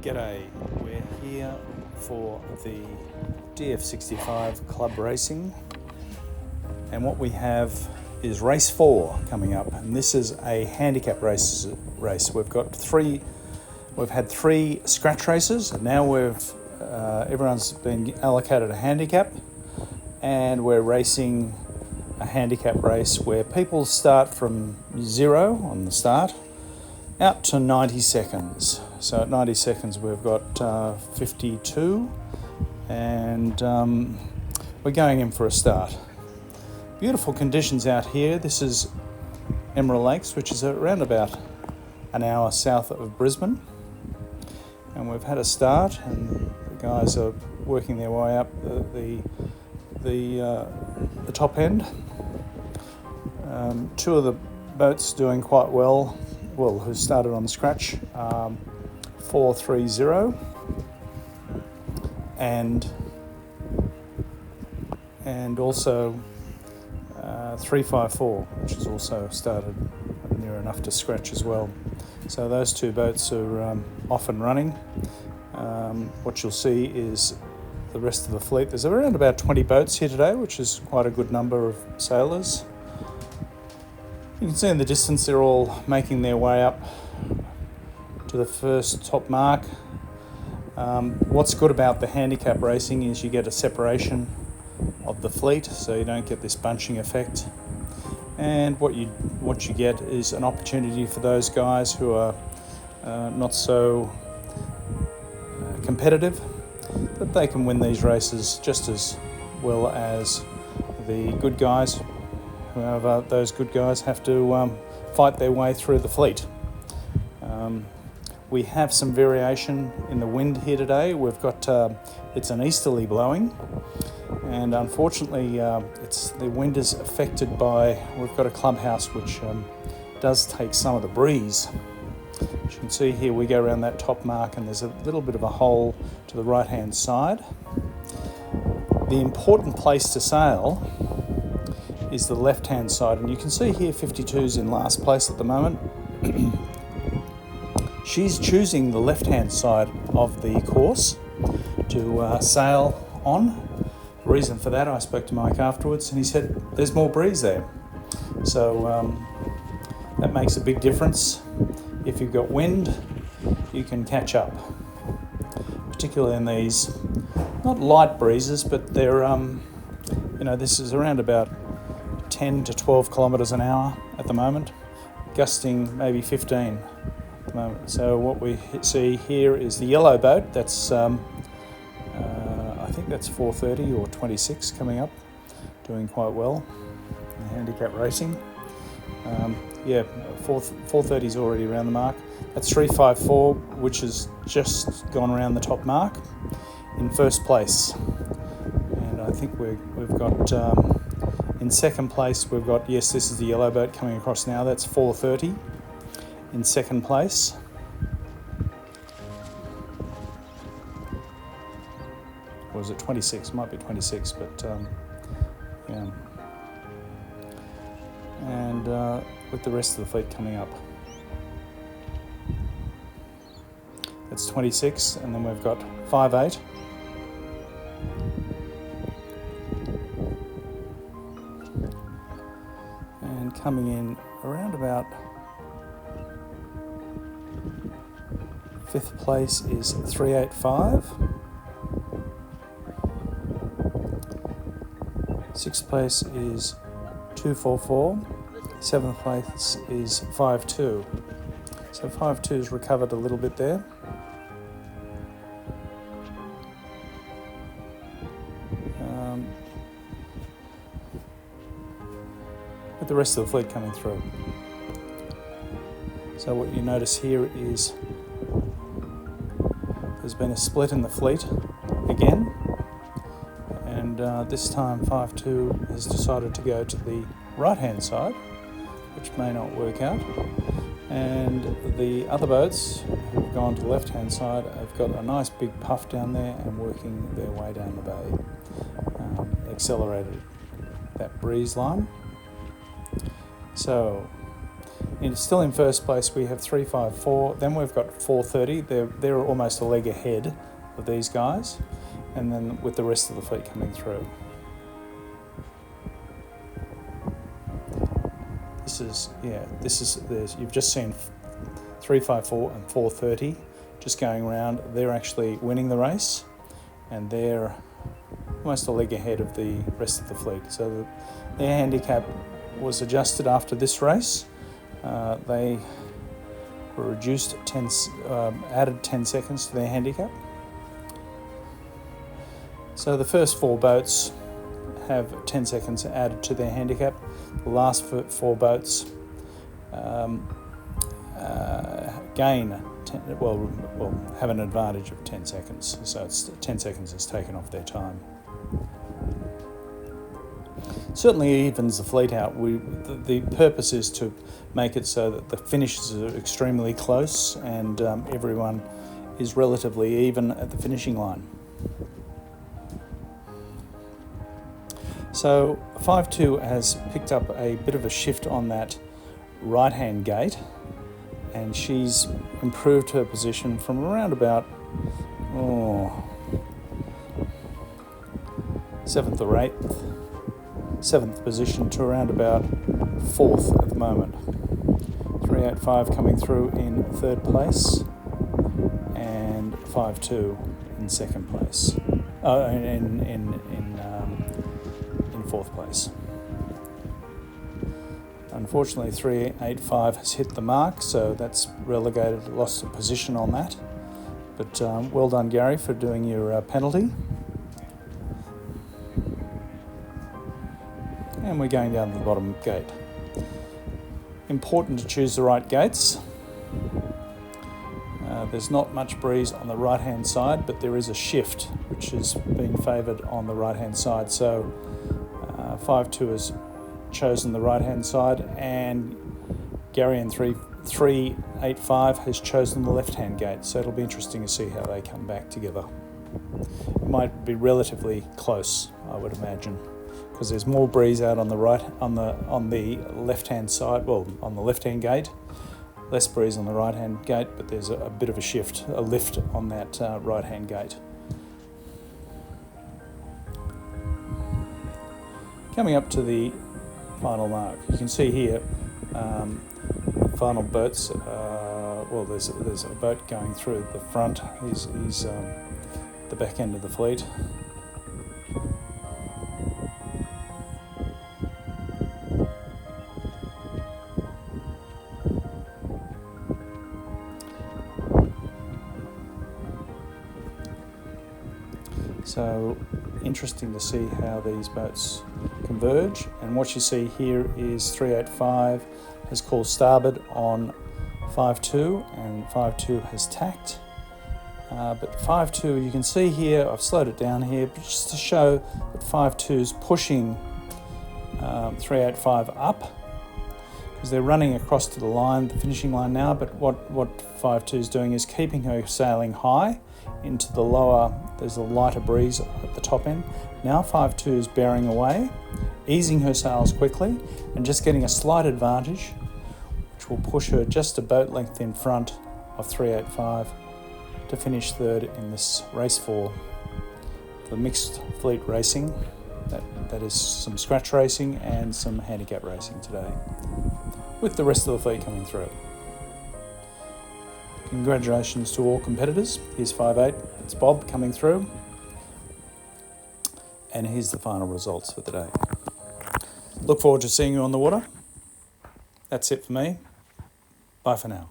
G'day, we're here for the DF65 club racing, and what we have is race 4 coming up, and this is a handicap race. We've had three scratch races, and now everyone's been allocated a handicap, and we're racing a handicap race where people start from 0 on the start out to 90 seconds. So at 90 seconds we've got 52, and we're going in for a start. Beautiful conditions out here. This is Emerald Lakes, which is around about an hour south of Brisbane, and we've had a start, and the guys are working their way up the top end. Two of the boats doing quite well, who started on the scratch, 430 and also 354, which has also started near enough to scratch as well. So those two boats are off and running. What you'll see is the rest of the fleet. There's around about 20 boats here today, which is quite a good number of sailors. You can see in the distance they're all making their way up to the first top mark. What's good about the handicap racing is you get a separation of the fleet, so you don't get this bunching effect. And what you get is an opportunity for those guys who are not so competitive, that they can win these races just as well as the good guys. However, those good guys have to fight their way through the fleet. We have some variation in the wind here today. We've got it's an easterly blowing, and unfortunately the wind is affected by, we've got a clubhouse which does take some of the breeze. As you can see here, we go around that top mark and there's a little bit of a hole to the right hand side. The important place to sail is the left hand side, and you can see here 52's in last place at the moment. She's choosing the left hand side of the course to sail on. The reason for that, I spoke to Mike afterwards and he said there's more breeze there. So that makes a big difference. If you've got wind, you can catch up, particularly in these not light breezes, but they're this is around about 10 to 12 kilometres an hour at the moment, gusting maybe 15 at the moment. So what we see here is the yellow boat. That's I think that's 430 or 26 coming up, doing quite well in handicap racing. 430 is already around the mark. That's 354, which has just gone around the top mark in first place. And I think we've got in second place, we've got, yes, this is the yellow boat coming across now. That's 430 in second place. Or is it 26? It might be 26, but yeah. And with the rest of the fleet coming up. That's 26, and then we've got 58. And coming in around about 5th place is 385. 6th place is 244. 7th place is 52. So 52's recovered a little bit there. With the rest of the fleet coming through. So what you notice here is there's been a split in the fleet again, and this time 52 has decided to go to the right hand side, which may not work out, and the other boats who've gone to the left hand side have got a nice big puff down there and working their way down the bay, accelerated that breeze line. So Still in first place, we have 354. Then we've got 430. They're almost a leg ahead of these guys, and then with the rest of the fleet coming through. You've just seen 354 and 430 just going around. They're actually winning the race, and they're almost a leg ahead of the rest of the fleet. So their handicap was adjusted after this race. They were reduced added 10 seconds to their handicap. So the first 4 boats have 10 seconds added to their handicap. The last 4 boats have an advantage of 10 seconds. So it's 10 seconds is taken off their time. Certainly evens the fleet out. The purpose is to make it so that the finishes are extremely close and everyone is relatively even at the finishing line. So 5-2 has picked up a bit of a shift on that right-hand gate, and she's improved her position from around about 7th or 8th, 7th position to around about 4th at the moment. 385 coming through in 3rd place, and 5-2 in 2nd place. In 4th place. Unfortunately, 385 has hit the mark, so that's relegated, lost a position on that. But well done, Gary, for doing your penalty. And we're going down to the bottom gate. Important to choose the right gates. There's not much breeze on the right-hand side, but there is a shift which is being favoured on the right-hand side. So 5-2 has chosen the right-hand side, and Gary in 385 has chosen the left-hand gate. So it'll be interesting to see how they come back together. It might be relatively close, I would imagine, because there's more breeze out on the left-hand side. Well, on the left-hand gate, less breeze on the right-hand gate, but there's a bit of a shift, a lift on that right-hand gate. Coming up to the final mark, you can see here final boats. There's a boat going through the front. He's the back end of the fleet. So interesting to see how these boats converge. And what you see here is 385 has called starboard on 5-2, and 5-2 has tacked. But 5-2, you can see here, I've slowed it down here, but just to show that 5-2 is pushing 385 up, because they're running across to the line, the finishing line now. But what 5-2 is doing is keeping her sailing high into the lower. There's a lighter breeze at the top end. Now 5-2 is bearing away, easing her sails quickly, and just getting a slight advantage, which will push her just a boat length in front of 385 to finish 3rd in this race for the mixed fleet racing. That is some scratch racing and some handicap racing today, with the rest of the fleet coming through. Congratulations to all competitors. Here's 5-8. It's Bob coming through. And here's the final results for the day. Look forward to seeing you on the water. That's it for me. Bye for now.